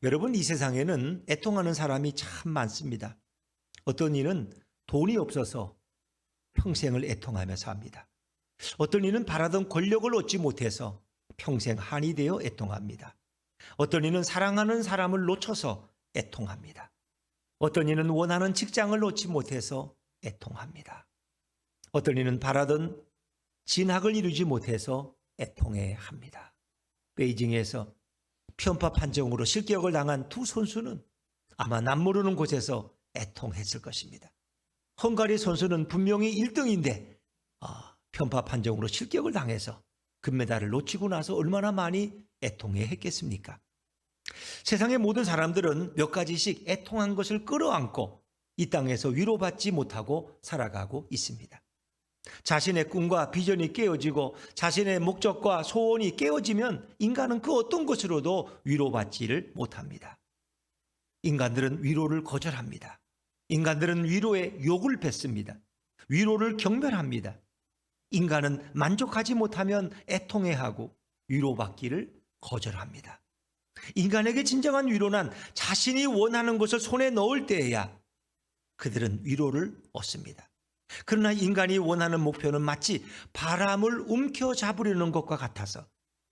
여러분, 이 세상에는 애통하는 사람이 참 많습니다. 어떤 이는 돈이 없어서 평생을 애통하며 삽니다. 어떤 이는 바라던 권력을 얻지 못해서 평생 한이 되어 애통합니다. 어떤 이는 사랑하는 사람을 놓쳐서 애통합니다. 어떤 이는 원하는 직장을 놓지 못해서 애통합니다. 어떤 이는 바라던 진학을 이루지 못해서 애통해 합니다. 베이징에서 편파 판정으로 실격을 당한 두 선수는 아마 남모르는 곳에서 애통했을 것입니다. 헝가리 선수는 분명히 1등인데 편파 판정으로 실격을 당해서 금메달을 놓치고 나서 얼마나 많이 애통해 했겠습니까? 세상의 모든 사람들은 몇 가지씩 애통한 것을 끌어안고 이 땅에서 위로받지 못하고 살아가고 있습니다. 자신의 꿈과 비전이 깨어지고 자신의 목적과 소원이 깨어지면 인간은 그 어떤 것으로도 위로받지를 못합니다. 인간들은 위로를 거절합니다. 인간들은 위로에 욕을 뱉습니다. 위로를 경멸합니다. 인간은 만족하지 못하면 애통해하고 위로받기를 거절합니다. 인간에게 진정한 위로는 자신이 원하는 것을 손에 넣을 때에야 그들은 위로를 얻습니다. 그러나 인간이 원하는 목표는 마치 바람을 움켜잡으려는 것과 같아서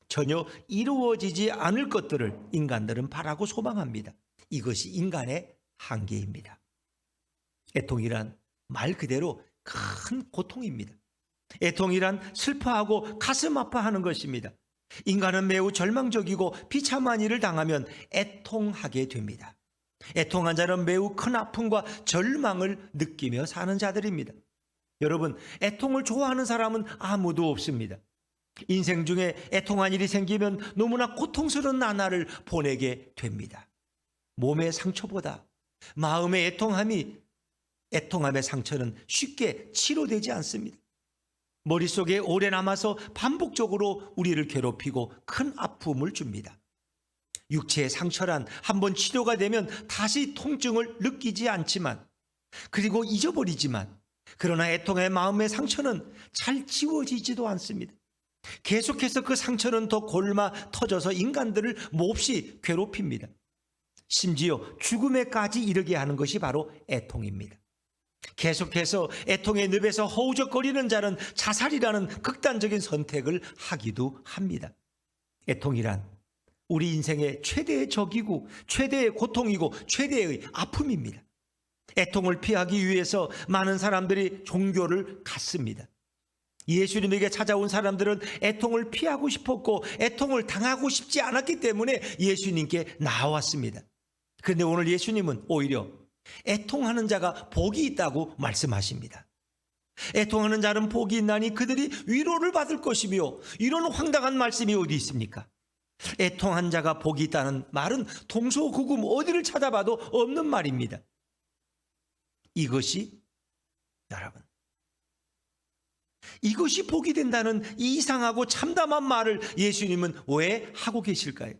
전혀 이루어지지 않을 것들을 인간들은 바라고 소망합니다. 이것이 인간의 한계입니다. 애통이란 말 그대로 큰 고통입니다. 애통이란 슬퍼하고 가슴 아파하는 것입니다. 인간은 매우 절망적이고 비참한 일을 당하면 애통하게 됩니다. 애통한 자는 매우 큰 아픔과 절망을 느끼며 사는 자들입니다. 여러분, 애통을 좋아하는 사람은 아무도 없습니다. 인생 중에 애통한 일이 생기면 너무나 고통스러운 나날을 보내게 됩니다. 몸의 상처보다 마음의 애통함의 상처는 쉽게 치료되지 않습니다. 머릿속에 오래 남아서 반복적으로 우리를 괴롭히고 큰 아픔을 줍니다. 육체의 상처란 한번 치료가 되면 다시 통증을 느끼지 않지만 그리고 잊어버리지만 그러나 애통의 마음의 상처는 잘 지워지지도 않습니다. 계속해서 그 상처는 더 골마 터져서 인간들을 몹시 괴롭힙니다. 심지어 죽음에까지 이르게 하는 것이 바로 애통입니다. 계속해서 애통의 늪에서 허우적거리는 자는 자살이라는 극단적인 선택을 하기도 합니다. 애통이란 우리 인생의 최대의 적이고 최대의 고통이고 최대의 아픔입니다. 애통을 피하기 위해서 많은 사람들이 종교를 갖습니다. 예수님에게 찾아온 사람들은 애통을 피하고 싶었고 애통을 당하고 싶지 않았기 때문에 예수님께 나왔습니다. 그런데 오늘 예수님은 오히려 애통하는 자가 복이 있다고 말씀하십니다. 애통하는 자는 복이 있나니 그들이 위로를 받을 것이며, 이런 황당한 말씀이 어디 있습니까? 애통한 자가 복이 있다는 말은 동서고금 어디를 찾아봐도 없는 말입니다. 여러분, 이것이 복이 된다는 이 이상하고 참담한 말을 예수님은 왜 하고 계실까요?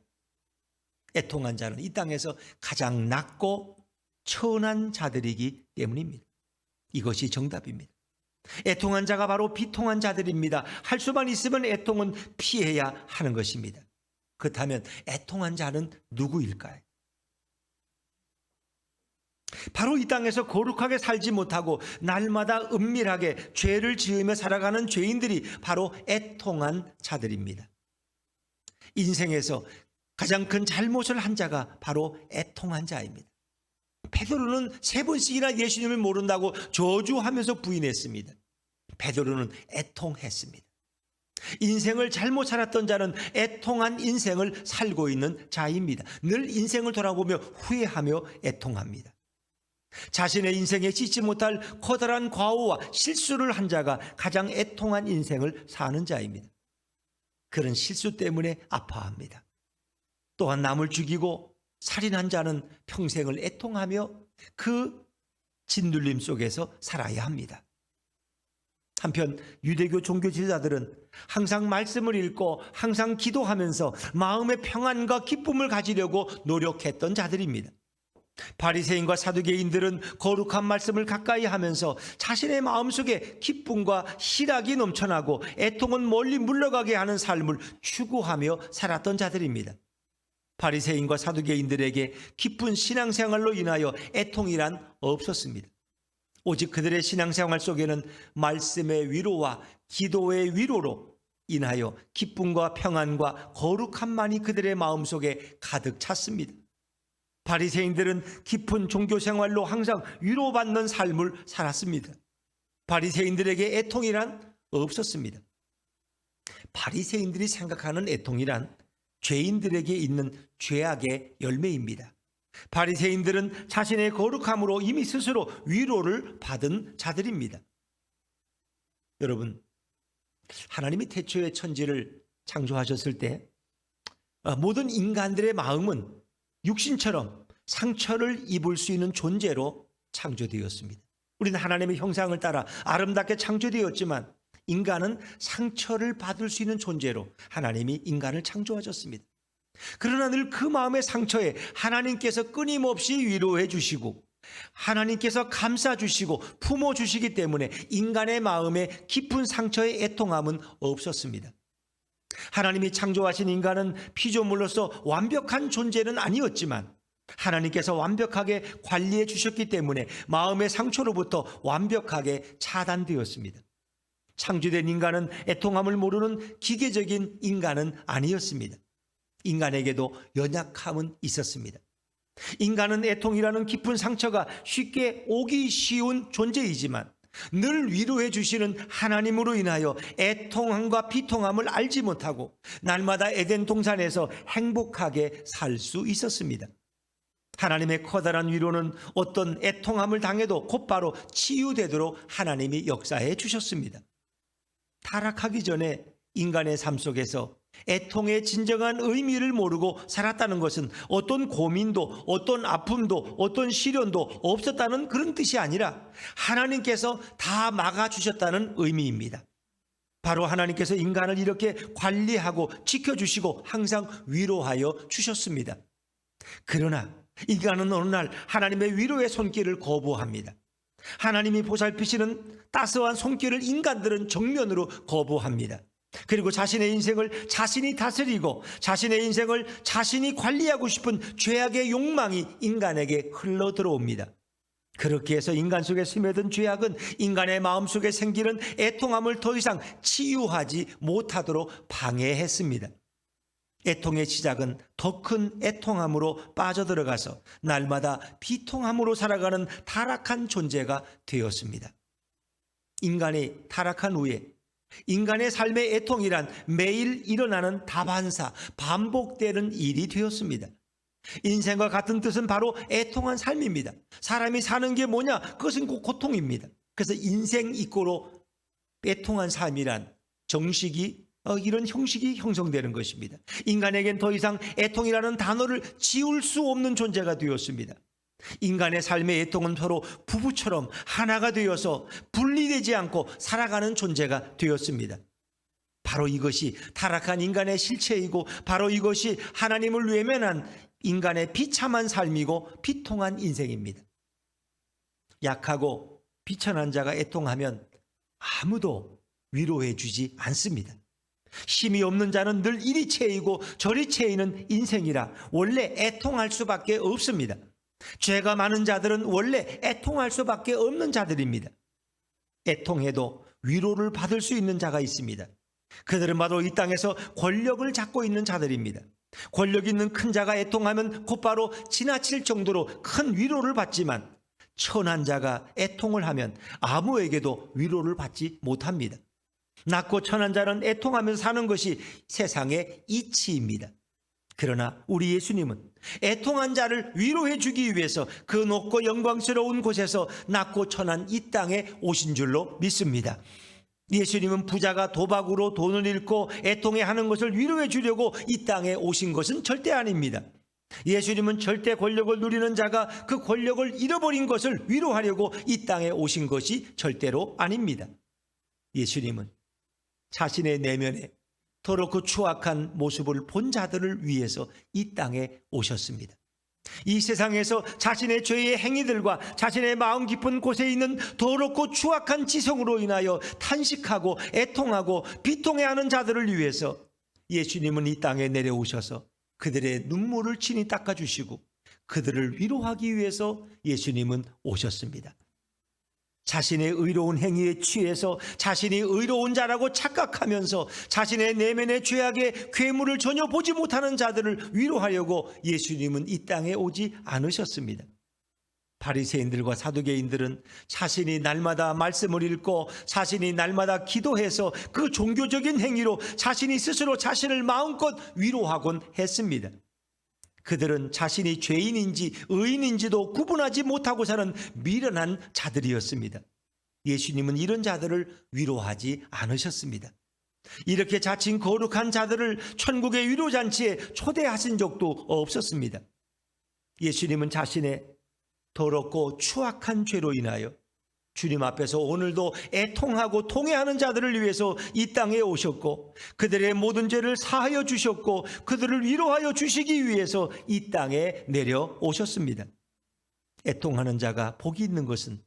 애통한 자는 이 땅에서 가장 낮고 천한 자들이기 때문입니다. 이것이 정답입니다. 애통한 자가 바로 비통한 자들입니다. 할 수만 있으면 애통은 피해야 하는 것입니다. 그렇다면 애통한 자는 누구일까요? 바로 이 땅에서 거룩하게 살지 못하고 날마다 은밀하게 죄를 지으며 살아가는 죄인들이 바로 애통한 자들입니다. 인생에서 가장 큰 잘못을 한 자가 바로 애통한 자입니다. 베드로는 3번씩이나 예수님을 모른다고 저주하면서 부인했습니다. 베드로는 애통했습니다. 인생을 잘못 살았던 자는 애통한 인생을 살고 있는 자입니다. 늘 인생을 돌아보며 후회하며 애통합니다. 자신의 인생에 씻지 못할 커다란 과오와 실수를 한 자가 가장 애통한 인생을 사는 자입니다. 그런 실수 때문에 아파합니다. 또한 남을 죽이고 살인한 자는 평생을 애통하며 그 짓눌림 속에서 살아야 합니다. 한편 유대교 종교 지도자들은 항상 말씀을 읽고 항상 기도하면서 마음의 평안과 기쁨을 가지려고 노력했던 자들입니다. 바리새인과 사두개인들은 거룩한 말씀을 가까이 하면서 자신의 마음속에 기쁨과 희락이 넘쳐나고 애통은 멀리 물러가게 하는 삶을 추구하며 살았던 자들입니다. 바리새인과 사두개인들에게 깊은 신앙생활로 인하여 애통이란 없었습니다. 오직 그들의 신앙생활 속에는 말씀의 위로와 기도의 위로로 인하여 기쁨과 평안과 거룩함만이 그들의 마음속에 가득 찼습니다. 바리새인들은 깊은 종교생활로 항상 위로받는 삶을 살았습니다. 바리새인들에게 애통이란 없었습니다. 바리새인들이 생각하는 애통이란 죄인들에게 있는 죄악의 열매입니다. 바리새인들은 자신의 거룩함으로 이미 스스로 위로를 받은 자들입니다. 여러분, 하나님이 태초에 천지를 창조하셨을 때 모든 인간들의 마음은 육신처럼 상처를 입을 수 있는 존재로 창조되었습니다. 우리는 하나님의 형상을 따라 아름답게 창조되었지만 인간은 상처를 받을 수 있는 존재로 하나님이 인간을 창조하셨습니다. 그러나 늘 그 마음의 상처에 하나님께서 끊임없이 위로해 주시고 하나님께서 감싸 주시고 품어 주시기 때문에 인간의 마음에 깊은 상처의 애통함은 없었습니다. 하나님이 창조하신 인간은 피조물로서 완벽한 존재는 아니었지만 하나님께서 완벽하게 관리해 주셨기 때문에 마음의 상처로부터 완벽하게 차단되었습니다. 창조된 인간은 애통함을 모르는 기계적인 인간은 아니었습니다. 인간에게도 연약함은 있었습니다. 인간은 애통이라는 깊은 상처가 쉽게 오기 쉬운 존재이지만 늘 위로해 주시는 하나님으로 인하여 애통함과 비통함을 알지 못하고 날마다 에덴 동산에서 행복하게 살 수 있었습니다. 하나님의 커다란 위로는 어떤 애통함을 당해도 곧바로 치유되도록 하나님이 역사해 주셨습니다. 타락하기 전에 인간의 삶 속에서 애통의 진정한 의미를 모르고 살았다는 것은 어떤 고민도 어떤 아픔도 어떤 시련도 없었다는 그런 뜻이 아니라 하나님께서 다 막아주셨다는 의미입니다. 바로 하나님께서 인간을 이렇게 관리하고 지켜주시고 항상 위로하여 주셨습니다. 그러나 인간은 어느 날 하나님의 위로의 손길을 거부합니다. 하나님이 보살피시는 따스한 손길을 인간들은 정면으로 거부합니다. 그리고 자신의 인생을 자신이 다스리고 자신의 인생을 자신이 관리하고 싶은 죄악의 욕망이 인간에게 흘러 들어옵니다. 그렇게 해서 인간 속에 스며든 죄악은 인간의 마음속에 생기는 애통함을 더 이상 치유하지 못하도록 방해했습니다. 애통의 시작은 더 큰 애통함으로 빠져들어가서 날마다 비통함으로 살아가는 타락한 존재가 되었습니다. 인간이 타락한 후에 인간의 삶의 애통이란 매일 일어나는 다반사, 반복되는 일이 되었습니다. 인생과 같은 뜻은 바로 애통한 삶입니다. 사람이 사는 게 뭐냐? 그것은 곧 고통입니다. 그래서 인생 이꼬로 애통한 삶이란 정식이 이런 형식이 형성되는 것입니다. 인간에겐 더 이상 애통이라는 단어를 지울 수 없는 존재가 되었습니다. 인간의 삶의 애통은 서로 부부처럼 하나가 되어서 분리되지 않고 살아가는 존재가 되었습니다. 바로 이것이 타락한 인간의 실체이고 바로 이것이 하나님을 외면한 인간의 비참한 삶이고 비통한 인생입니다. 약하고 비천한 자가 애통하면 아무도 위로해 주지 않습니다. 힘이 없는 자는 늘 이리 채이고 저리 채이는 인생이라 원래 애통할 수밖에 없습니다. 죄가 많은 자들은 원래 애통할 수밖에 없는 자들입니다. 애통해도 위로를 받을 수 있는 자가 있습니다. 그들은 바로 이 땅에서 권력을 잡고 있는 자들입니다. 권력 있는 큰 자가 애통하면 곧바로 지나칠 정도로 큰 위로를 받지만 천한 자가 애통을 하면 아무에게도 위로를 받지 못합니다. 낮고 천한 자는 애통하면서 사는 것이 세상의 이치입니다. 그러나 우리 예수님은 애통한 자를 위로해 주기 위해서 그 높고 영광스러운 곳에서 낮고 천한 이 땅에 오신 줄로 믿습니다. 예수님은 부자가 도박으로 돈을 잃고 애통해하는 것을 위로해 주려고 이 땅에 오신 것은 절대 아닙니다. 예수님은 절대 권력을 누리는 자가 그 권력을 잃어버린 것을 위로하려고 이 땅에 오신 것이 절대로 아닙니다. 예수님은 자신의 내면에 더럽고 추악한 모습을 본 자들을 위해서 이 땅에 오셨습니다. 이 세상에서 자신의 죄의 행위들과 자신의 마음 깊은 곳에 있는 더럽고 추악한 지성으로 인하여 탄식하고 애통하고 비통해하는 자들을 위해서 예수님은 이 땅에 내려오셔서 그들의 눈물을 친히 닦아주시고 그들을 위로하기 위해서 예수님은 오셨습니다. 자신의 의로운 행위에 취해서 자신이 의로운 자라고 착각하면서 자신의 내면의 죄악의 괴물을 전혀 보지 못하는 자들을 위로하려고 예수님은 이 땅에 오지 않으셨습니다. 바리새인들과 사두개인들은 자신이 날마다 말씀을 읽고 자신이 날마다 기도해서 그 종교적인 행위로 자신이 스스로 자신을 마음껏 위로하곤 했습니다. 그들은 자신이 죄인인지 의인인지도 구분하지 못하고 사는 미련한 자들이었습니다. 예수님은 이런 자들을 위로하지 않으셨습니다. 이렇게 자칭 거룩한 자들을 천국의 위로잔치에 초대하신 적도 없었습니다. 예수님은 자신의 더럽고 추악한 죄로 인하여 주님 앞에서 오늘도 애통하고 통회하는 자들을 위해서 이 땅에 오셨고 그들의 모든 죄를 사하여 주셨고 그들을 위로하여 주시기 위해서 이 땅에 내려오셨습니다. 애통하는 자가 복이 있는 것은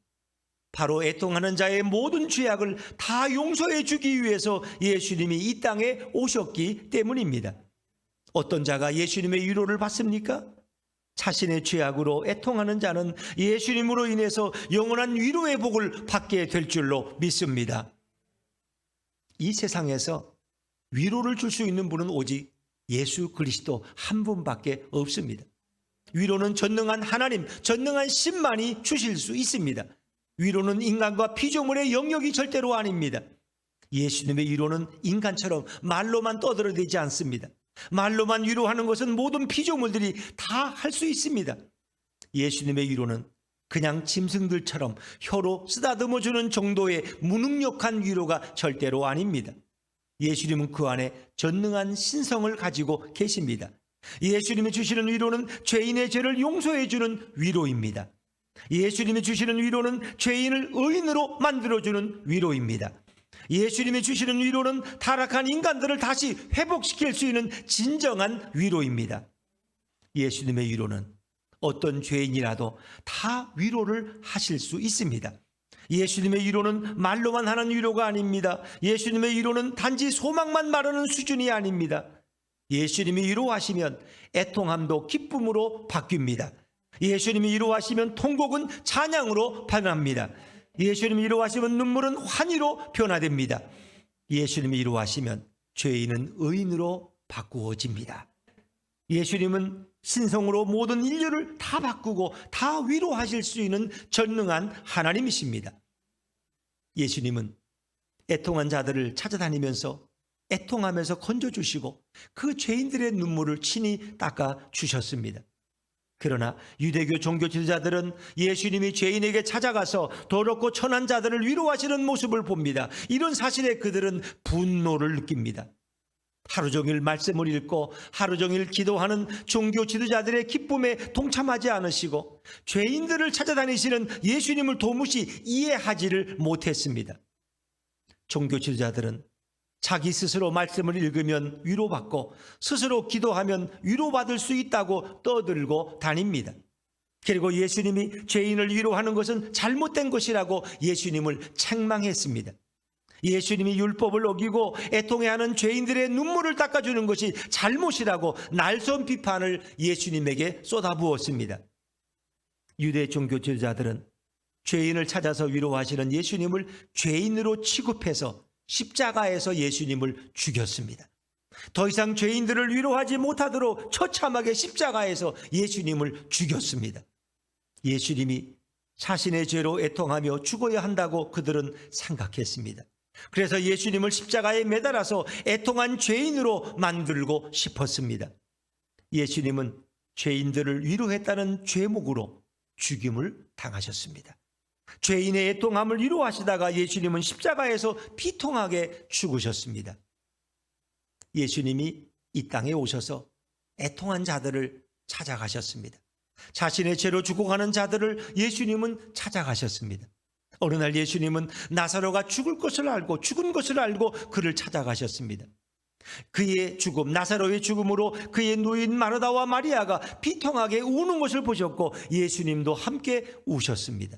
바로 애통하는 자의 모든 죄악을 다 용서해 주기 위해서 예수님이 이 땅에 오셨기 때문입니다. 어떤 자가 예수님의 위로를 받습니까? 자신의 죄악으로 애통하는 자는 예수님으로 인해서 영원한 위로의 복을 받게 될 줄로 믿습니다. 이 세상에서 위로를 줄 수 있는 분은 오직 예수 그리스도 한 분밖에 없습니다. 위로는 전능한 하나님, 전능한 신만이 주실 수 있습니다. 위로는 인간과 피조물의 영역이 절대로 아닙니다. 예수님의 위로는 인간처럼 말로만 떠들어대지 않습니다. 말로만 위로하는 것은 모든 피조물들이 다 할 수 있습니다. 예수님의 위로는 그냥 짐승들처럼 혀로 쓰다듬어주는 정도의 무능력한 위로가 절대로 아닙니다. 예수님은 그 안에 전능한 신성을 가지고 계십니다. 예수님이 주시는 위로는 죄인의 죄를 용서해 주는 위로입니다. 예수님이 주시는 위로는 죄인을 의인으로 만들어주는 위로입니다. 예수님이 주시는 위로는 타락한 인간들을 다시 회복시킬 수 있는 진정한 위로입니다. 예수님의 위로는 어떤 죄인이라도 다 위로를 하실 수 있습니다. 예수님의 위로는 말로만 하는 위로가 아닙니다. 예수님의 위로는 단지 소망만 말하는 수준이 아닙니다. 예수님이 위로하시면 애통함도 기쁨으로 바뀝니다. 예수님이 위로하시면 통곡은 찬양으로 변합니다. 예수님이 위로하시면 눈물은 환희로 변화됩니다. 예수님이 위로하시면 죄인은 의인으로 바꾸어집니다. 예수님은 신성으로 모든 인류를 다 바꾸고 다 위로하실 수 있는 전능한 하나님이십니다. 예수님은 애통한 자들을 찾아다니면서 애통하면서 건져주시고 그 죄인들의 눈물을 친히 닦아주셨습니다. 그러나 유대교 종교 지도자들은 예수님이 죄인에게 찾아가서 더럽고 천한 자들을 위로하시는 모습을 봅니다. 이런 사실에 그들은 분노를 느낍니다. 하루 종일 말씀을 읽고 하루 종일 기도하는 종교 지도자들의 기쁨에 동참하지 않으시고 죄인들을 찾아다니시는 예수님을 도무지 이해하지를 못했습니다. 종교 지도자들은 자기 스스로 말씀을 읽으면 위로받고 스스로 기도하면 위로받을 수 있다고 떠들고 다닙니다. 그리고 예수님이 죄인을 위로하는 것은 잘못된 것이라고 예수님을 책망했습니다. 예수님이 율법을 어기고 애통해하는 죄인들의 눈물을 닦아주는 것이 잘못이라고 날선 비판을 예수님에게 쏟아부었습니다. 유대 종교 지도자들은 죄인을 찾아서 위로하시는 예수님을 죄인으로 취급해서 십자가에서 예수님을 죽였습니다. 더 이상 죄인들을 위로하지 못하도록 처참하게 십자가에서 예수님을 죽였습니다. 예수님이 자신의 죄로 애통하며 죽어야 한다고 그들은 생각했습니다. 그래서 예수님을 십자가에 매달아서 애통한 죄인으로 만들고 싶었습니다. 예수님은 죄인들을 위로했다는 죄목으로 죽임을 당하셨습니다. 죄인의 애통함을 위로하시다가 예수님은 십자가에서 비통하게 죽으셨습니다. 예수님이 이 땅에 오셔서 애통한 자들을 찾아가셨습니다. 자신의 죄로 죽어가는 자들을 예수님은 찾아가셨습니다. 어느 날 예수님은 나사로가 죽은 것을 알고 그를 찾아가셨습니다. 그의 죽음, 나사로의 죽음으로 그의 누인 마르다와 마리아가 비통하게 우는 것을 보셨고 예수님도 함께 우셨습니다.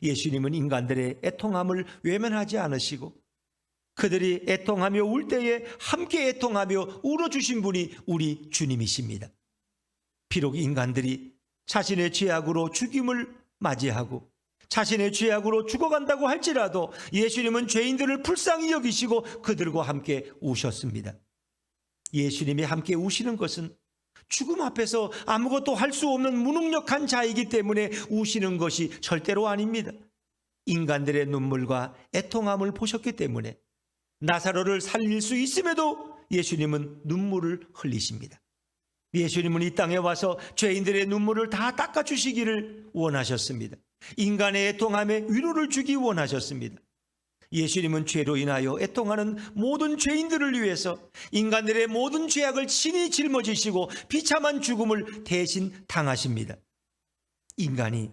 예수님은 인간들의 애통함을 외면하지 않으시고 그들이 애통하며 울 때에 함께 애통하며 울어주신 분이 우리 주님이십니다. 비록 인간들이 자신의 죄악으로 죽임을 맞이하고 자신의 죄악으로 죽어간다고 할지라도 예수님은 죄인들을 불쌍히 여기시고 그들과 함께 우셨습니다. 예수님이 함께 우시는 것은 죽음 앞에서 아무것도 할 수 없는 무능력한 자이기 때문에 우시는 것이 절대로 아닙니다. 인간들의 눈물과 애통함을 보셨기 때문에 나사로를 살릴 수 있음에도 예수님은 눈물을 흘리십니다. 예수님은 이 땅에 와서 죄인들의 눈물을 다 닦아주시기를 원하셨습니다. 인간의 애통함에 위로를 주기 원하셨습니다. 예수님은 죄로 인하여 애통하는 모든 죄인들을 위해서 인간들의 모든 죄악을 친히 짊어지시고 비참한 죽음을 대신 당하십니다. 인간이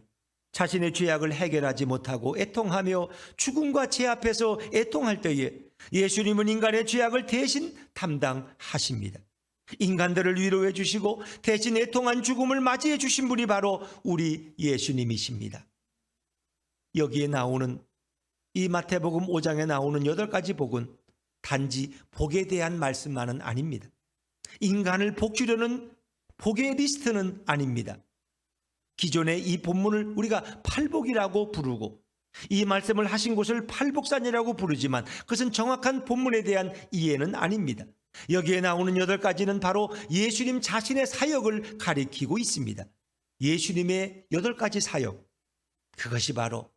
자신의 죄악을 해결하지 못하고 애통하며 죽음과 죄 앞에서 애통할 때에 예수님은 인간의 죄악을 대신 담당하십니다. 인간들을 위로해 주시고 대신 애통한 죽음을 맞이해 주신 분이 바로 우리 예수님이십니다. 여기에 나오는 이 마태복음 5장에 나오는 8가지 복은 단지 복에 대한 말씀만은 아닙니다. 인간을 복 주려는 복의 리스트는 아닙니다. 기존의 이 본문을 우리가 팔복이라고 부르고 이 말씀을 하신 곳을 팔복산이라고 부르지만 그것은 정확한 본문에 대한 이해는 아닙니다. 여기에 나오는 8가지는 바로 예수님 자신의 사역을 가리키고 있습니다. 예수님의 8가지 사역, 그것이 바로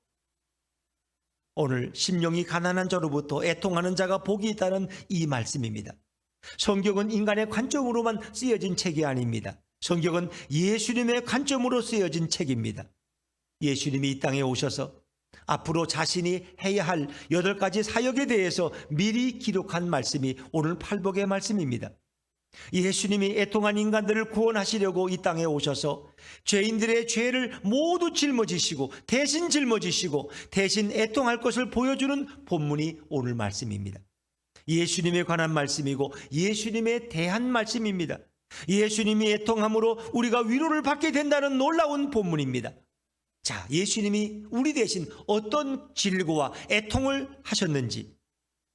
오늘 심령이 가난한 자로부터 애통하는 자가 복이 있다는 이 말씀입니다. 성경은 인간의 관점으로만 쓰여진 책이 아닙니다. 성경은 예수님의 관점으로 쓰여진 책입니다. 예수님이 이 땅에 오셔서 앞으로 자신이 해야 할 8가지 사역에 대해서 미리 기록한 말씀이 오늘 팔복의 말씀입니다. 예수님이 애통한 인간들을 구원하시려고 이 땅에 오셔서 죄인들의 죄를 모두 짊어지시고 대신 짊어지시고 대신 애통할 것을 보여주는 본문이 오늘 말씀입니다. 예수님에 관한 말씀이고 예수님에 대한 말씀입니다. 예수님이 애통함으로 우리가 위로를 받게 된다는 놀라운 본문입니다. 자, 예수님이 우리 대신 어떤 질고와 애통을 하셨는지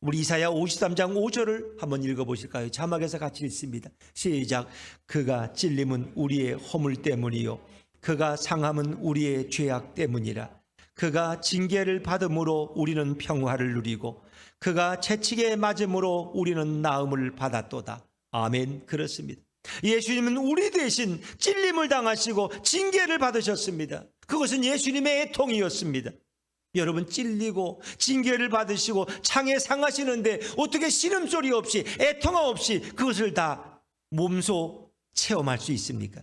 우리 이사야 53장 5절을 한번 읽어보실까요? 자막에서 같이 읽습니다. 시작. 그가 찔림은 우리의 허물 때문이요 그가 상함은 우리의 죄악 때문이라. 그가 징계를 받음으로 우리는 평화를 누리고 그가 채찍에 맞음으로 우리는 나음을 받았도다. 아멘. 그렇습니다. 예수님은 우리 대신 찔림을 당하시고 징계를 받으셨습니다. 그것은 예수님의 애통이었습니다. 여러분, 찔리고 징계를 받으시고 창에 상하시는데 어떻게 신음소리 없이 애통함 없이 그것을 다 몸소 체험할 수 있습니까?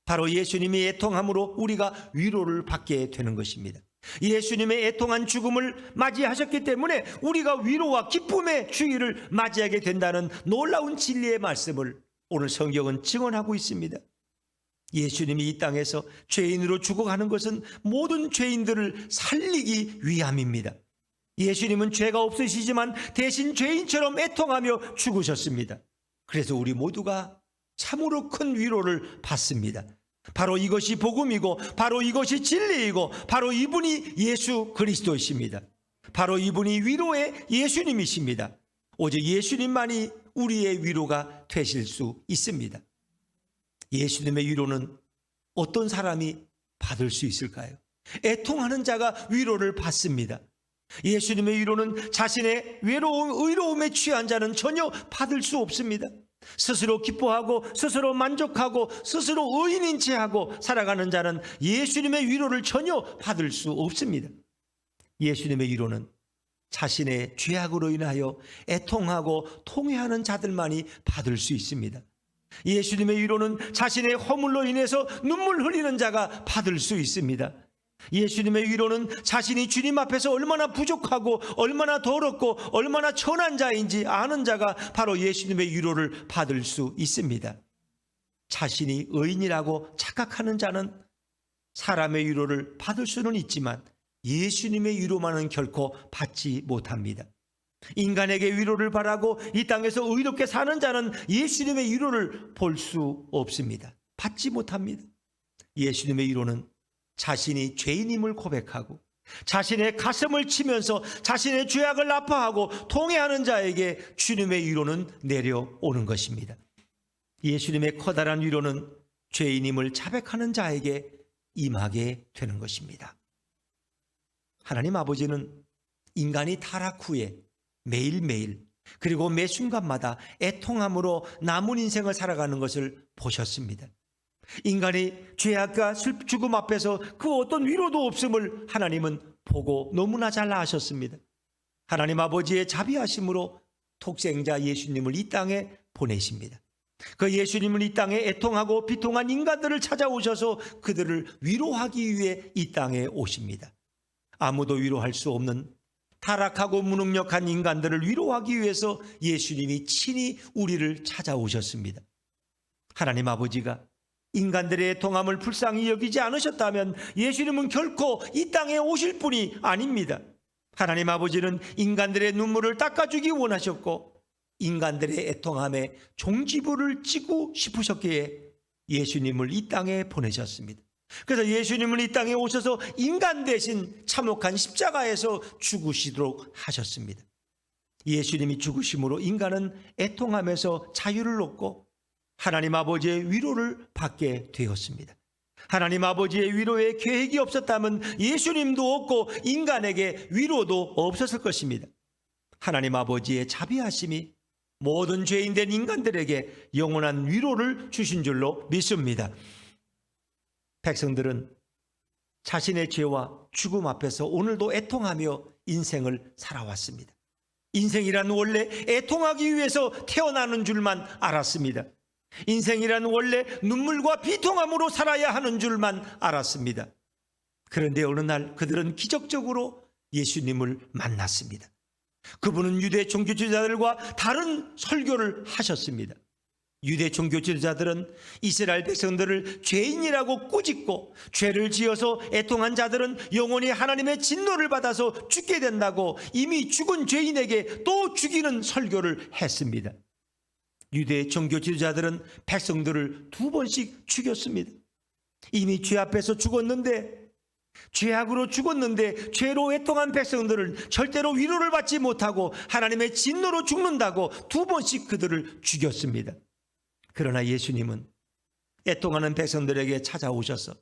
바로 예수님이 애통함으로 우리가 위로를 받게 되는 것입니다. 예수님의 애통한 죽음을 맞이하셨기 때문에 우리가 위로와 기쁨의 주일을 맞이하게 된다는 놀라운 진리의 말씀을 오늘 성경은 증언하고 있습니다. 예수님이 이 땅에서 죄인으로 죽어가는 것은 모든 죄인들을 살리기 위함입니다. 예수님은 죄가 없으시지만 대신 죄인처럼 애통하며 죽으셨습니다. 그래서 우리 모두가 참으로 큰 위로를 받습니다. 바로 이것이 복음이고 바로 이것이 진리이고 바로 이분이 예수 그리스도이십니다. 바로 이분이 위로의 예수님이십니다. 오직 예수님만이 우리의 위로가 되실 수 있습니다. 예수님의 위로는 어떤 사람이 받을 수 있을까요? 애통하는 자가 위로를 받습니다. 예수님의 위로는 자신의 의로움에 취한 자는 전혀 받을 수 없습니다. 스스로 기뻐하고 스스로 만족하고 스스로 의인인 체하고 살아가는 자는 예수님의 위로를 전혀 받을 수 없습니다. 예수님의 위로는 자신의 죄악으로 인하여 애통하고 통회하는 자들만이 받을 수 있습니다. 예수님의 위로는 자신의 허물로 인해서 눈물 흘리는 자가 받을 수 있습니다. 예수님의 위로는 자신이 주님 앞에서 얼마나 부족하고 얼마나 더럽고 얼마나 천한 자인지 아는 자가 바로 예수님의 위로를 받을 수 있습니다. 자신이 의인이라고 착각하는 자는 사람의 위로를 받을 수는 있지만 예수님의 위로만은 결코 받지 못합니다. 인간에게 위로를 바라고 이 땅에서 의롭게 사는 자는 예수님의 위로를 볼 수 없습니다. 받지 못합니다. 예수님의 위로는 자신이 죄인임을 고백하고 자신의 가슴을 치면서 자신의 죄악을 아파하고 통회하는 자에게 주님의 위로는 내려오는 것입니다. 예수님의 커다란 위로는 죄인임을 자백하는 자에게 임하게 되는 것입니다. 하나님 아버지는 인간이 타락 후에 매일매일 그리고 매 순간마다 애통함으로 남은 인생을 살아가는 것을 보셨습니다. 인간이 죄악과 죽음 앞에서 그 어떤 위로도 없음을 하나님은 보고 너무나 잘 아셨습니다. 하나님 아버지의 자비하심으로 독생자 예수님을 이 땅에 보내십니다. 그 예수님은 이 땅에 애통하고 비통한 인간들을 찾아오셔서 그들을 위로하기 위해 이 땅에 오십니다. 아무도 위로할 수 없는 타락하고 무능력한 인간들을 위로하기 위해서 예수님이 친히 우리를 찾아오셨습니다. 하나님 아버지가 인간들의 애통함을 불쌍히 여기지 않으셨다면 예수님은 결코 이 땅에 오실 분이 아닙니다. 하나님 아버지는 인간들의 눈물을 닦아주기 원하셨고 인간들의 애통함에 종지부를 찍고 싶으셨기에 예수님을 이 땅에 보내셨습니다. 그래서 예수님은 이 땅에 오셔서 인간 대신 참혹한 십자가에서 죽으시도록 하셨습니다. 예수님이 죽으심으로 인간은 애통함에서 자유를 얻고 하나님 아버지의 위로를 받게 되었습니다. 하나님 아버지의 위로에 계획이 없었다면 예수님도 없고 인간에게 위로도 없었을 것입니다. 하나님 아버지의 자비하심이 모든 죄인된 인간들에게 영원한 위로를 주신 줄로 믿습니다. 백성들은 자신의 죄와 죽음 앞에서 오늘도 애통하며 인생을 살아왔습니다. 인생이란 원래 애통하기 위해서 태어나는 줄만 알았습니다. 인생이란 원래 눈물과 비통함으로 살아야 하는 줄만 알았습니다. 그런데 어느 날 그들은 기적적으로 예수님을 만났습니다. 그분은 유대 종교 지도자들과 다른 설교를 하셨습니다. 유대 종교 지도자들은 이스라엘 백성들을 죄인이라고 꾸짖고 죄를 지어서 애통한 자들은 영원히 하나님의 진노를 받아서 죽게 된다고 이미 죽은 죄인에게 또 죽이는 설교를 했습니다. 유대 종교 지도자들은 백성들을 2번씩 죽였습니다. 이미 죄 앞에서 죽었는데 죄악으로 죽었는데 죄로 애통한 백성들은 절대로 위로를 받지 못하고 하나님의 진노로 죽는다고 2번씩 그들을 죽였습니다. 그러나 예수님은 애통하는 백성들에게 찾아오셔서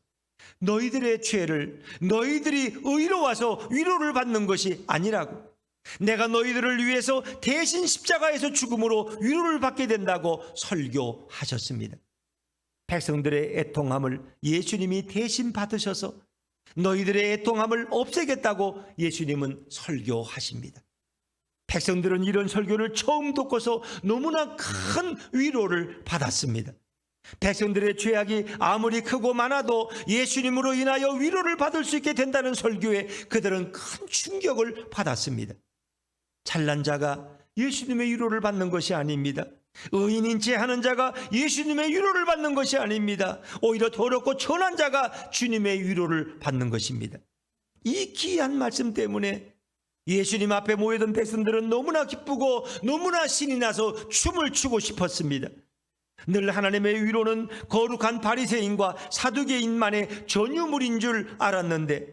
너희들의 죄를 너희들이 의로워서 위로를 받는 것이 아니라고, 내가 너희들을 위해서 대신 십자가에서 죽음으로 위로를 받게 된다고 설교하셨습니다. 백성들의 애통함을 예수님이 대신 받으셔서 너희들의 애통함을 없애겠다고 예수님은 설교하십니다. 백성들은 이런 설교를 처음 듣고서 너무나 큰 위로를 받았습니다. 백성들의 죄악이 아무리 크고 많아도 예수님으로 인하여 위로를 받을 수 있게 된다는 설교에 그들은 큰 충격을 받았습니다. 잘난 자가 예수님의 위로를 받는 것이 아닙니다. 의인인 체 하는 자가 예수님의 위로를 받는 것이 아닙니다. 오히려 더럽고 천한 자가 주님의 위로를 받는 것입니다. 이 귀한 말씀 때문에 예수님 앞에 모여든 백성들은 너무나 기쁘고 너무나 신이 나서 춤을 추고 싶었습니다. 늘 하나님의 위로는 거룩한 바리새인과 사두개인만의 전유물인 줄 알았는데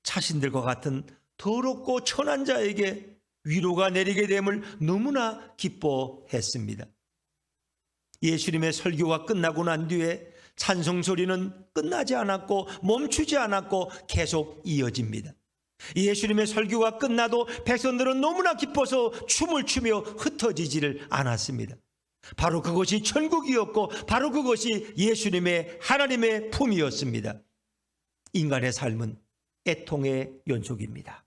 자신들과 같은 더럽고 천한 자에게 위로가 내리게 됨을 너무나 기뻐했습니다. 예수님의 설교가 끝나고 난 뒤에 찬송 소리는 끝나지 않았고 멈추지 않았고 계속 이어집니다. 예수님의 설교가 끝나도 백성들은 너무나 기뻐서 춤을 추며 흩어지지를 않았습니다. 바로 그것이 천국이었고 바로 그것이 예수님의 하나님의 품이었습니다. 인간의 삶은 애통의 연속입니다.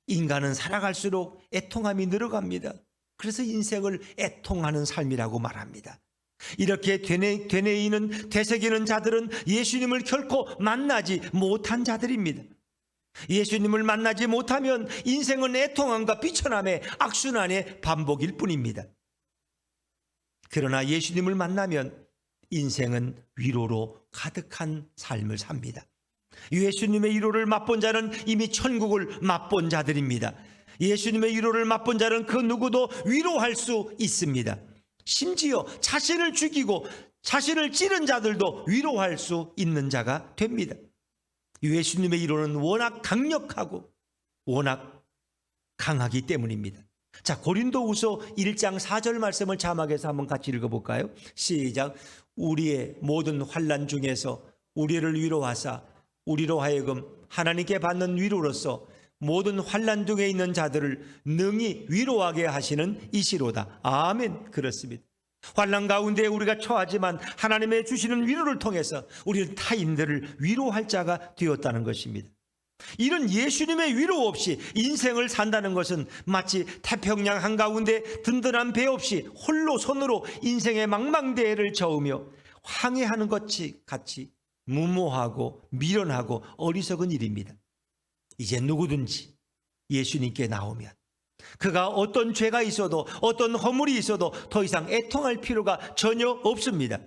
인간은 살아갈수록 애통함이 늘어갑니다. 그래서 인생을 애통하는 삶이라고 말합니다. 이렇게 되뇌이는 되새기는 자들은 예수님을 결코 만나지 못한 자들입니다. 예수님을 만나지 못하면 인생은 애통함과 비천함의 악순환의 반복일 뿐입니다. 그러나 예수님을 만나면 인생은 위로로 가득한 삶을 삽니다. 예수님의 위로를 맛본 자는 이미 천국을 맛본 자들입니다. 예수님의 위로를 맛본 자는 그 누구도 위로할 수 있습니다. 심지어 자신을 죽이고 자신을 찌른 자들도 위로할 수 있는 자가 됩니다. 예수님의 위로는 워낙 강력하고 워낙 강하기 때문입니다. 자, 고린도후서 1장 4절 말씀을 자막해서 한번 같이 읽어볼까요? 시작. 우리의 모든 환난 중에서 우리를 위로하사 우리로 하여금 하나님께 받는 위로로서 모든 환난 중에 있는 자들을 능히 위로하게 하시는 이시로다. 아멘. 그렇습니다. 환난 가운데 우리가 처하지만 하나님의 주시는 위로를 통해서 우리는 타인들을 위로할 자가 되었다는 것입니다. 이런 예수님의 위로 없이 인생을 산다는 것은 마치 태평양 한가운데 든든한 배 없이 홀로 손으로 인생의 망망대해를 저으며 항해하는 것 같이 무모하고 미련하고 어리석은 일입니다. 이제 누구든지 예수님께 나오면 그가 어떤 죄가 있어도 어떤 허물이 있어도 더 이상 애통할 필요가 전혀 없습니다.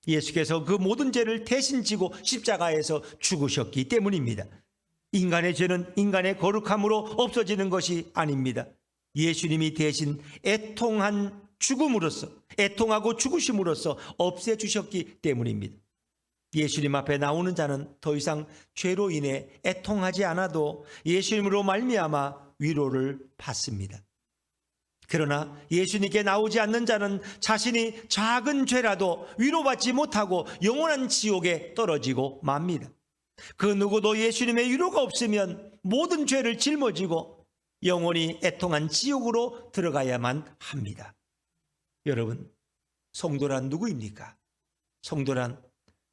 예수께서 그 모든 죄를 대신 지고 십자가에서 죽으셨기 때문입니다. 인간의 죄는 인간의 거룩함으로 없어지는 것이 아닙니다. 예수님이 대신 애통한 죽음으로써, 애통하고 죽으심으로써 없애주셨기 때문입니다. 예수님 앞에 나오는 자는 더 이상 죄로 인해 애통하지 않아도 예수님으로 말미암아 위로를 받습니다. 그러나 예수님께 나오지 않는 자는 자신이 작은 죄라도 위로받지 못하고 영원한 지옥에 떨어지고 맙니다. 그 누구도 예수님의 위로가 없으면 모든 죄를 짊어지고 영원히 애통한 지옥으로 들어가야만 합니다. 여러분, 성도란 누구입니까? 성도란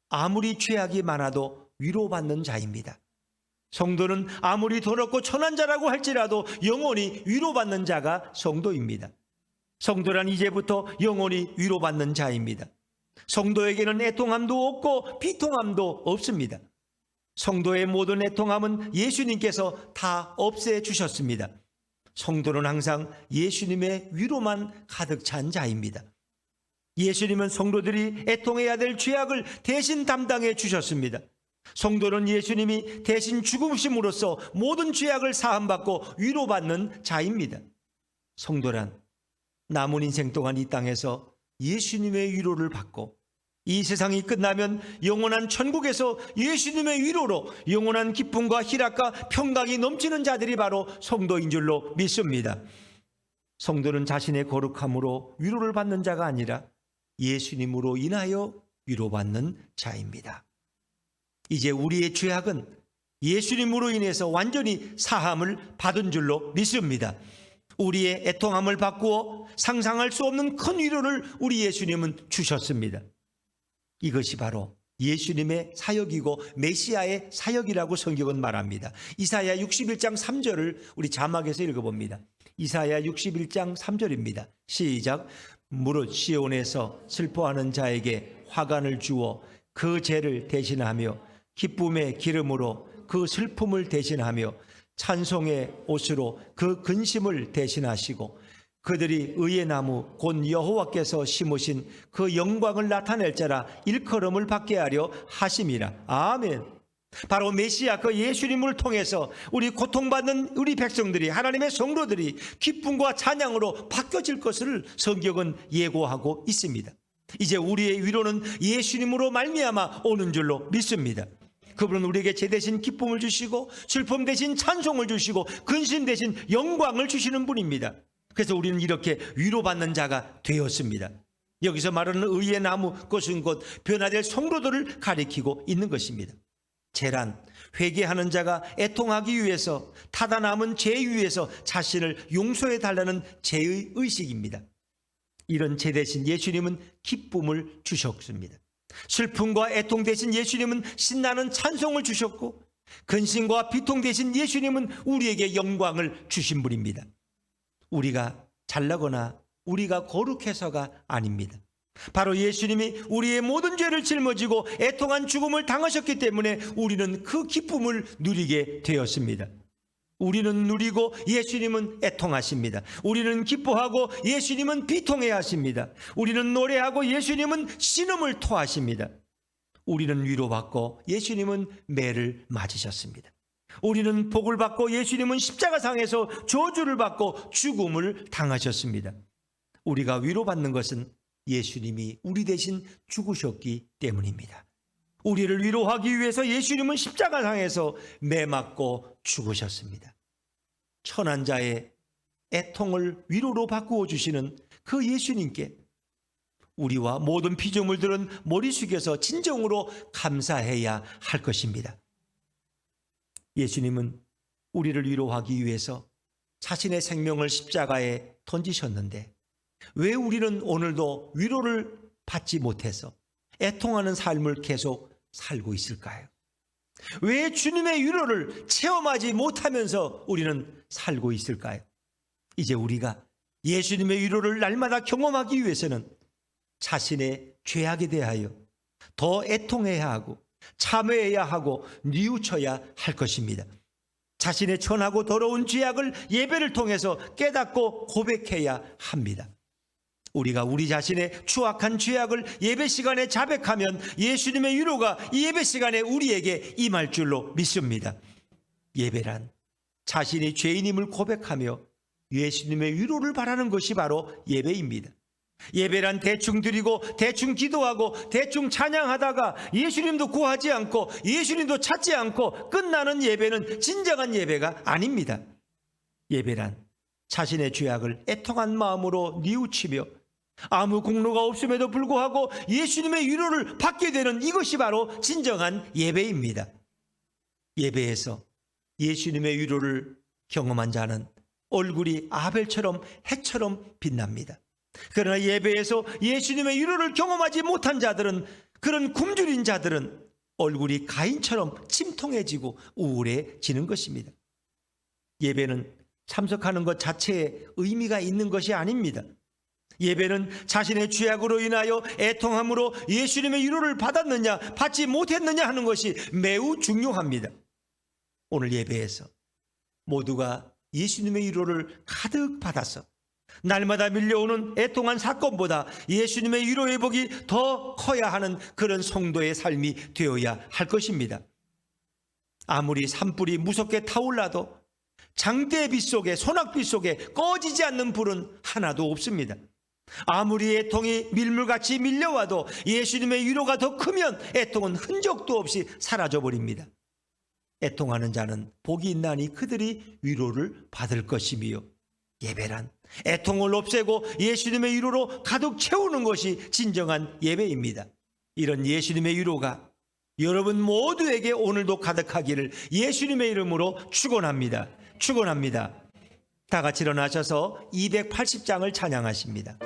아무리 죄악이 많아도 위로받는 자입니다. 성도는 아무리 더럽고 천한 자라고 할지라도 영원히 위로받는 자가 성도입니다. 성도란 이제부터 영원히 위로받는 자입니다. 성도에게는 애통함도 없고 비통함도 없습니다. 성도의 모든 애통함은 예수님께서 다 없애주셨습니다. 성도는 항상 예수님의 위로만 가득 찬 자입니다. 예수님은 성도들이 애통해야 될 죄악을 대신 담당해 주셨습니다. 성도는 예수님이 대신 죽으심으로써 모든 죄악을 사함받고 위로받는 자입니다. 성도란 남은 인생 동안 이 땅에서 예수님의 위로를 받고 이 세상이 끝나면 영원한 천국에서 예수님의 위로로 영원한 기쁨과 희락과 평강이 넘치는 자들이 바로 성도인 줄로 믿습니다. 성도는 자신의 거룩함으로 위로를 받는 자가 아니라 예수님으로 인하여 위로받는 자입니다. 이제 우리의 죄악은 예수님으로 인해서 완전히 사함을 받은 줄로 믿습니다. 우리의 애통함을 바꾸어 상상할 수 없는 큰 위로를 우리 예수님은 주셨습니다. 이것이 바로 예수님의 사역이고 메시아의 사역이라고 성경은 말합니다. 이사야 61장 3절을 우리 자막에서 읽어봅니다. 이사야 61장 3절입니다. 시작. 무릇 시온에서 슬퍼하는 자에게 화관을 주어 그 죄를 대신하며 기쁨의 기름으로 그 슬픔을 대신하며 찬송의 옷으로 그 근심을 대신하시고 그들이 의의 나무 곧 여호와께서 심으신 그 영광을 나타낼 자라 일컬음을 받게 하려 하심이라. 아멘. 바로 메시아 그 예수님을 통해서 우리 고통받는 우리 백성들이 하나님의 성도들이 기쁨과 찬양으로 바뀌어질 것을 성경은 예고하고 있습니다. 이제 우리의 위로는 예수님으로 말미암아 오는 줄로 믿습니다. 그분은 우리에게 죄 대신 기쁨을 주시고 슬픔 대신 찬송을 주시고 근심 대신 영광을 주시는 분입니다. 그래서 우리는 이렇게 위로받는 자가 되었습니다. 여기서 말하는 의의 나무, 그것은 곧 변화될 성도들을 가리키고 있는 것입니다. 죄란 회개하는 자가 애통하기 위해서 타다 남은 죄 위에서 자신을 용서해 달라는 죄의 의식입니다. 이런 죄 대신 예수님은 기쁨을 주셨습니다. 슬픔과 애통 대신 예수님은 신나는 찬송을 주셨고 근심과 비통 대신 예수님은 우리에게 영광을 주신 분입니다. 우리가 잘나거나 우리가 거룩해서가 아닙니다. 바로 예수님이 우리의 모든 죄를 짊어지고 애통한 죽음을 당하셨기 때문에 우리는 그 기쁨을 누리게 되었습니다. 우리는 누리고 예수님은 애통하십니다. 우리는 기뻐하고 예수님은 비통해 하십니다. 우리는 노래하고 예수님은 신음을 토하십니다. 우리는 위로받고 예수님은 매를 맞으셨습니다. 우리는 복을 받고 예수님은 십자가상에서 저주를 받고 죽음을 당하셨습니다. 우리가 위로받는 것은 예수님이 우리 대신 죽으셨기 때문입니다. 우리를 위로하기 위해서 예수님은 십자가상에서 매맞고 죽으셨습니다. 천한 자의 애통을 위로로 바꾸어 주시는 그 예수님께 우리와 모든 피조물들은 머리 숙여서 진정으로 감사해야 할 것입니다. 예수님은 우리를 위로하기 위해서 자신의 생명을 십자가에 던지셨는데 왜 우리는 오늘도 위로를 받지 못해서 애통하는 삶을 계속 살고 있을까요? 왜 주님의 위로를 체험하지 못하면서 우리는 살고 있을까요? 이제 우리가 예수님의 위로를 날마다 경험하기 위해서는 자신의 죄악에 대하여 더 애통해야 하고 참회해야 하고 뉘우쳐야 할 것입니다. 자신의 천하고 더러운 죄악을 예배를 통해서 깨닫고 고백해야 합니다. 우리가 우리 자신의 추악한 죄악을 예배 시간에 자백하면 예수님의 위로가 이 예배 시간에 우리에게 임할 줄로 믿습니다. 예배란 자신이 죄인임을 고백하며 예수님의 위로를 바라는 것이 바로 예배입니다. 예배란 대충 드리고 대충 기도하고 대충 찬양하다가 예수님도 구하지 않고 예수님도 찾지 않고 끝나는 예배는 진정한 예배가 아닙니다. 예배란 자신의 죄악을 애통한 마음으로 뉘우치며 아무 공로가 없음에도 불구하고 예수님의 위로를 받게 되는 이것이 바로 진정한 예배입니다. 예배에서 예수님의 위로를 경험한 자는 얼굴이 아벨처럼 해처럼 빛납니다. 그러나 예배에서 예수님의 위로를 경험하지 못한 자들은, 그런 굶주린 자들은 얼굴이 가인처럼 침통해지고 우울해지는 것입니다. 예배는 참석하는 것 자체에 의미가 있는 것이 아닙니다. 예배는 자신의 죄악으로 인하여 애통함으로 예수님의 위로를 받았느냐 받지 못했느냐 하는 것이 매우 중요합니다. 오늘 예배에서 모두가 예수님의 위로를 가득 받아서 날마다 밀려오는 애통한 사건보다 예수님의 위로의 복이 더 커야 하는 그런 성도의 삶이 되어야 할 것입니다. 아무리 산불이 무섭게 타올라도 장대빛 속에, 소낙빛 속에 꺼지지 않는 불은 하나도 없습니다. 아무리 애통이 밀물같이 밀려와도 예수님의 위로가 더 크면 애통은 흔적도 없이 사라져버립니다. 애통하는 자는 복이 있나니 그들이 위로를 받을 것이며, 예배란 애통을 없애고 예수님의 위로로 가득 채우는 것이 진정한 예배입니다. 이런 예수님의 위로가 여러분 모두에게 오늘도 가득하기를 예수님의 이름으로 축원합니다. 축원합니다. 다 같이 일어나셔서 280장을 찬양하십니다.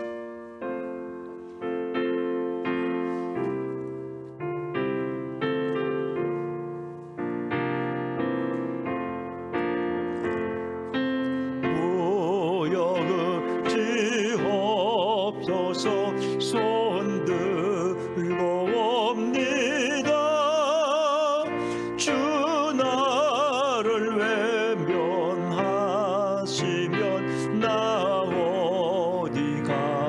손 들고 옵니다. 주 나를 외면하시면 나 어디 가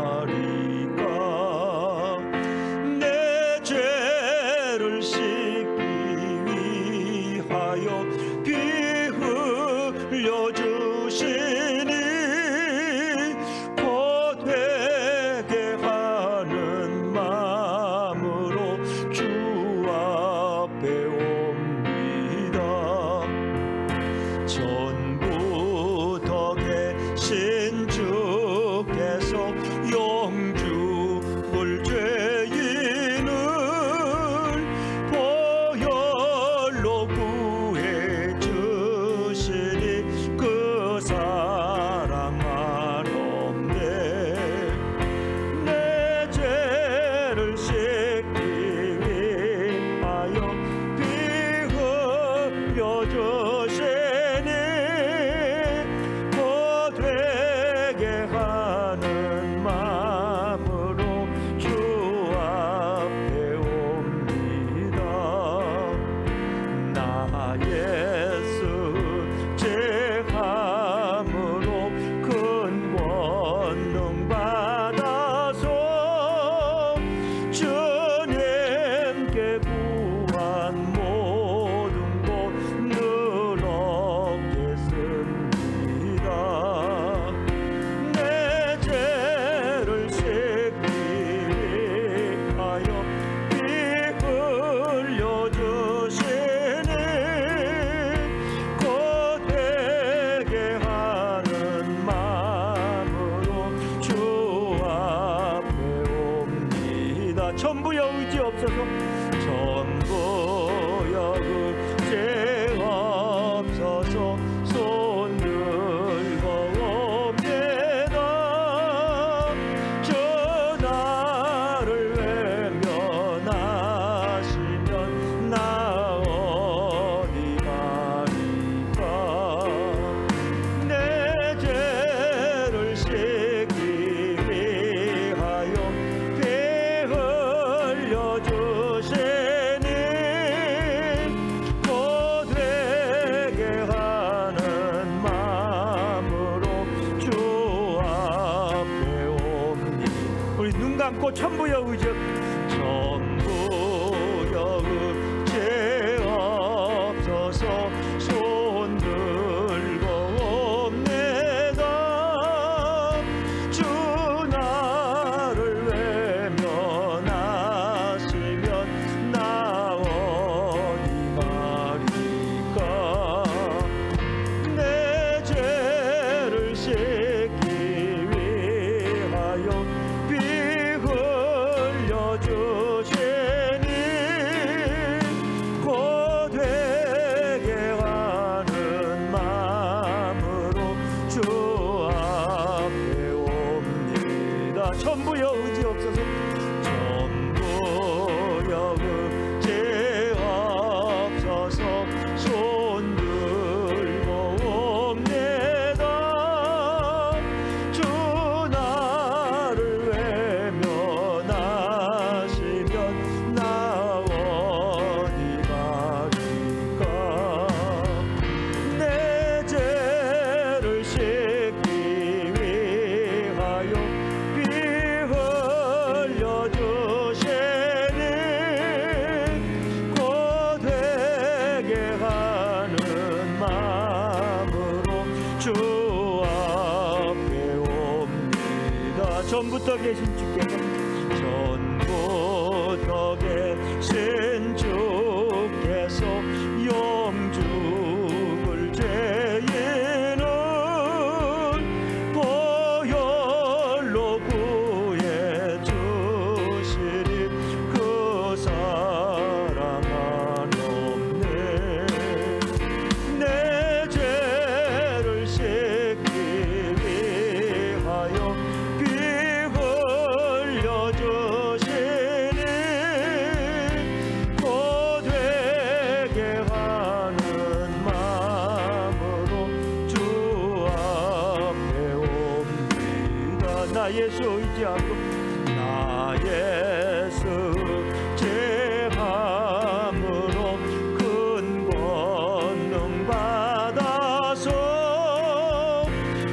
천부여 의지 천부여 의지 없어서 손 들고 옵니다. 주 나를 외면하시면 나 어디 가리까. 내 죄를 씻기 위하여 피 흘려 주시니 고되게 하는 마음으로 주 앞에 옵니다. 천부여 의지 없어서 천부여 의지 없어서 손 들고 옵니다. 주 나를 외면하시면 나 어디 가리까. 내 죄를 씻기 위하여 피 흘려 주시니 고되게 하는 마음으로 주 앞에 옵니다. 전부터 계신 주께서 전부터 계신 주께서 영죽을 죄인은 보혈로 구해 주시리. 그 사랑 한없네. 내 죄를 씻기 위하여 피 흘려 주시니 고되게 하는 마음으로 주 앞에 옵니다. 나 예수 의지하고 나 예수 의지함으로 큰 권능 받아서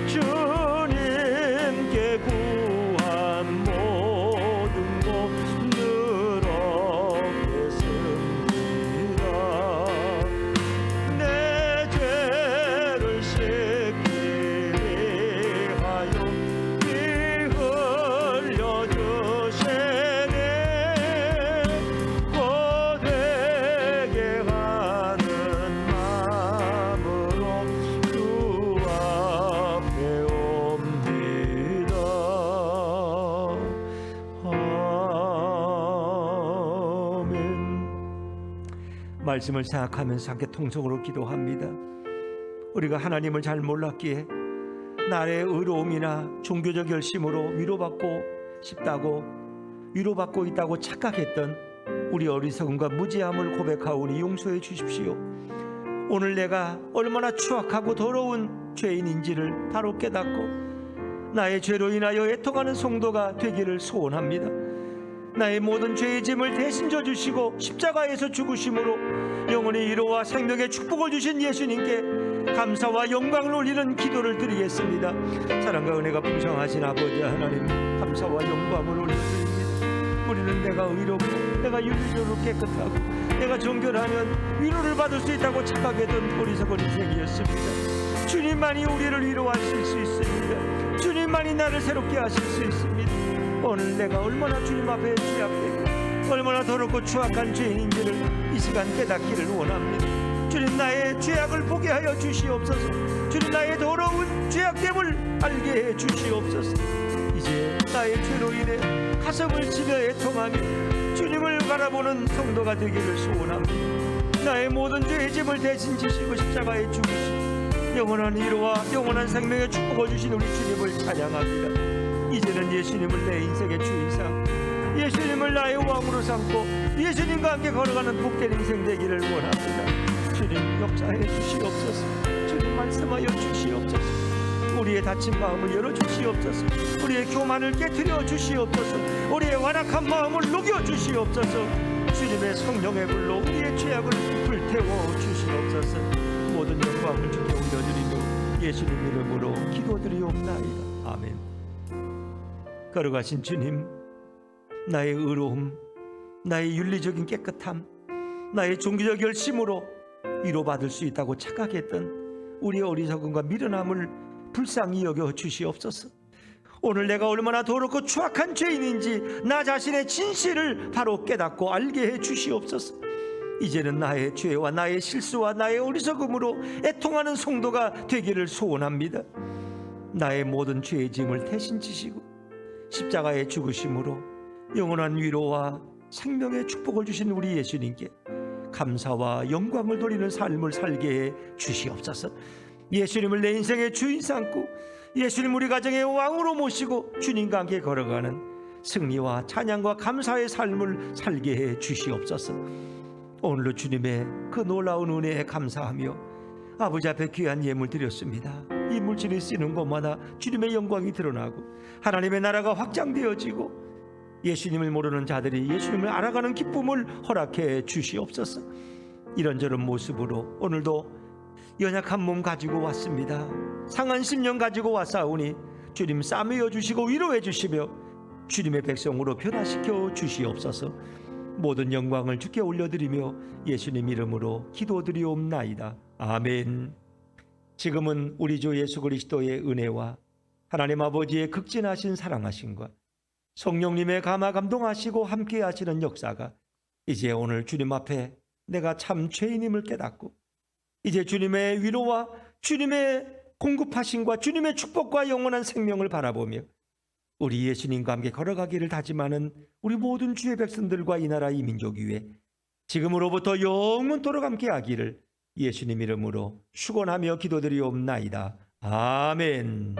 주님께 구한 모든 것 늘어겠습니다. 내 죄를 씻기 위하여 피 흘려 주시니 고되게 하는 마음으로 주 앞에 옵니다. 아멘. 말씀을 생각하면서 함께 통성으로 기도합니다. 우리가 하나님을 잘 몰랐기에 나의 의로움이나 종교적 열심으로 위로받고 싶다고 위로받고 있다고 착각했던 우리 어리석음과 무지함을 고백하오니 용서해 주십시오. 오늘 내가 얼마나 추악하고 더러운 죄인인지를 바로 깨닫고 나의 죄로 인하여 애통하는 성도가 되기를 소원합니다. 나의 모든 죄의 짐을 대신 져주시고 십자가에서 죽으심으로 영원히 위로와 생명의 축복을 주신 예수님께 감사와 영광을 올리는 기도를 드리겠습니다. 사랑과 은혜가 풍성하신 아버지 하나님, 감사와 영광을 올려드립니다. 우리는 내가 의롭고 내가 윤리적으로 깨끗하고 내가 정결하면 위로를 받을 수 있다고 착각했던 어리석은 인생이었습니다. 주님만이 우리를 위로하실 수 있습니다. 주님만이 나를 새롭게 하실 수 있습니다. 오늘 내가 얼마나 주님 앞에 취약되고 얼마나 더럽고 추악한 죄인인지를 이 시간 깨닫기를 원합니다. 주님, 나의 죄악을 보게 하여 주시옵소서. 주님, 나의 더러운 죄악됨을 알게 해 주시옵소서. 이제 나의 죄로 인해 가슴을 치며 애통하며 주님을 바라보는 성도가 되기를 소원합니다. 나의 모든 죄의 짐을 대신 지시고 십자가에 죽으시고 영원한 위로와 영원한 생명의 축복을 주신 우리 주님을 찬양합니다. 이제는 예수님을 내 인생의 주인상, 예수님을 나의 왕으로 삼고 예수님과 함께 걸어가는 복된 인생 되기를 원합니다. 주님, 역사해 주시옵소서. 주님, 말씀하여 주시옵소서. 우리의 다친 마음을 열어주시옵소서. 우리의 교만을 깨트려 주시옵소서. 우리의 완악한 마음을 녹여 주시옵소서. 주님의 성령의 불로 우리의 죄악을 불태워 주시옵소서. 모든 영광을 주께 올려드리며 예수님 이름으로 기도드리옵나이다. 아멘. 걸어가신 주님, 나의 의로움, 나의 윤리적인 깨끗함, 나의 종교적 열심으로 위로받을 수 있다고 착각했던 우리 어리석음과 미련함을 불쌍히 여겨 주시옵소서. 오늘 내가 얼마나 더럽고 추악한 죄인인지 나 자신의 진실을 바로 깨닫고 알게 해 주시옵소서. 이제는 나의 죄와 나의 실수와 나의 어리석음으로 애통하는 성도가 되기를 소원합니다. 나의 모든 죄의 짐을 대신 지시고 십자가의 죽으심으로 영원한 위로와 생명의 축복을 주신 우리 예수님께 감사와 영광을 돌리는 삶을 살게 해 주시옵소서. 예수님을 내 인생의 주인 삼고 예수님 우리 가정의 왕으로 모시고 주님과 함께 걸어가는 승리와 찬양과 감사의 삶을 살게 해 주시옵소서. 오늘도 주님의 그 놀라운 은혜에 감사하며 아버지 앞에 귀한 예물 드렸습니다. 이 물질이 쓰이는 곳마다 주님의 영광이 드러나고 하나님의 나라가 확장되어지고 예수님을 모르는 자들이 예수님을 알아가는 기쁨을 허락해 주시옵소서. 이런저런 모습으로 오늘도 연약한 몸 가지고 왔습니다. 상한 심령 가지고 왔사오니 주님 싸매어 주시고 위로해 주시며 주님의 백성으로 변화시켜 주시옵소서. 모든 영광을 주께 올려드리며 예수님 이름으로 기도드리옵나이다. 아멘. 지금은 우리 주 예수 그리스도의 은혜와 하나님 아버지의 극진하신 사랑하심과 성령님의 감화 감동하시고 함께 하시는 역사가 이제 오늘 주님 앞에 내가 참 죄인임을 깨닫고 이제 주님의 위로와 주님의 공급하심과 주님의 축복과 영원한 생명을 바라보며 우리 예수님과 함께 걸어가기를 다짐하는 우리 모든 주의 백성들과 이 나라 이 민족 위에 지금으로부터 영원토록 함께 하기를 예수님 이름으로 축원하며 기도드리옵나이다. 아멘.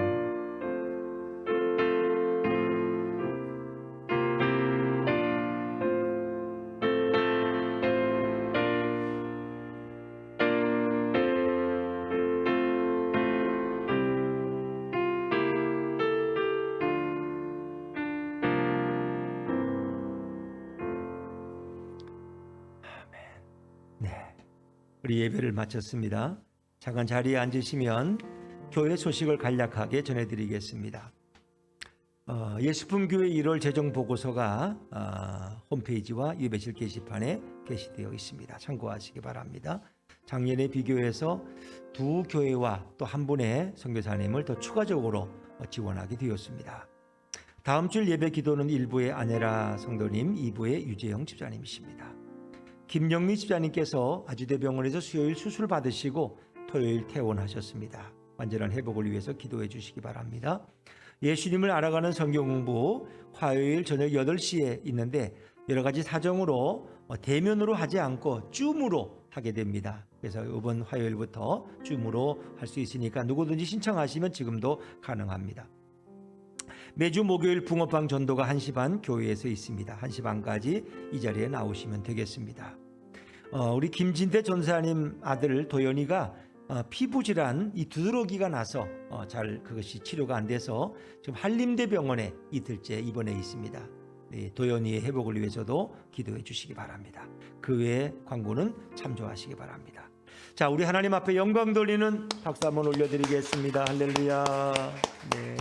우리 예배를 마쳤습니다. 잠깐 자리에 앉으시면 교회 소식을 간략하게 전해드리겠습니다. 예수품교회 1월 재정 보고서가 홈페이지와 예배실 게시판에 게시되어 있습니다. 참고하시기 바랍니다. 작년에 비교해서 두 교회와 또 한 분의 선교사님을 더 추가적으로 지원하게 되었습니다. 다음 주 예배 기도는 1부의 아내라 성도님, 2부의 유재영 집사님이십니다. 김영미 집사님께서 아주대병원에서 수요일 수술 받으시고 토요일 퇴원하셨습니다. 완전한 회복을 위해서 기도해 주시기 바랍니다. 예수님을 알아가는 성경 공부 화요일 저녁 8시에 있는데 여러 가지 사정으로 대면으로 하지 않고 줌으로 하게 됩니다. 그래서 이번 화요일부터 줌으로 할 수 있으니까 누구든지 신청하시면 지금도 가능합니다. 매주 목요일 붕어빵 전도가 1시 반 교회에서 있습니다. 1시 반까지 이 자리에 나오시면 되겠습니다. 우리 김진태 전사님 아들 도연이가 피부질환 이 두드러기가 나서 잘 그것이 치료가 안 돼서 지금 한림대병원에 이틀째 입원해 있습니다. 네, 도연이의 회복을 위해서도 기도해 주시기 바랍니다. 그 외에 광고는 참조하시기 바랍니다. 자, 우리 하나님 앞에 영광 돌리는 박수 한번 올려드리겠습니다. 할렐루야. 네.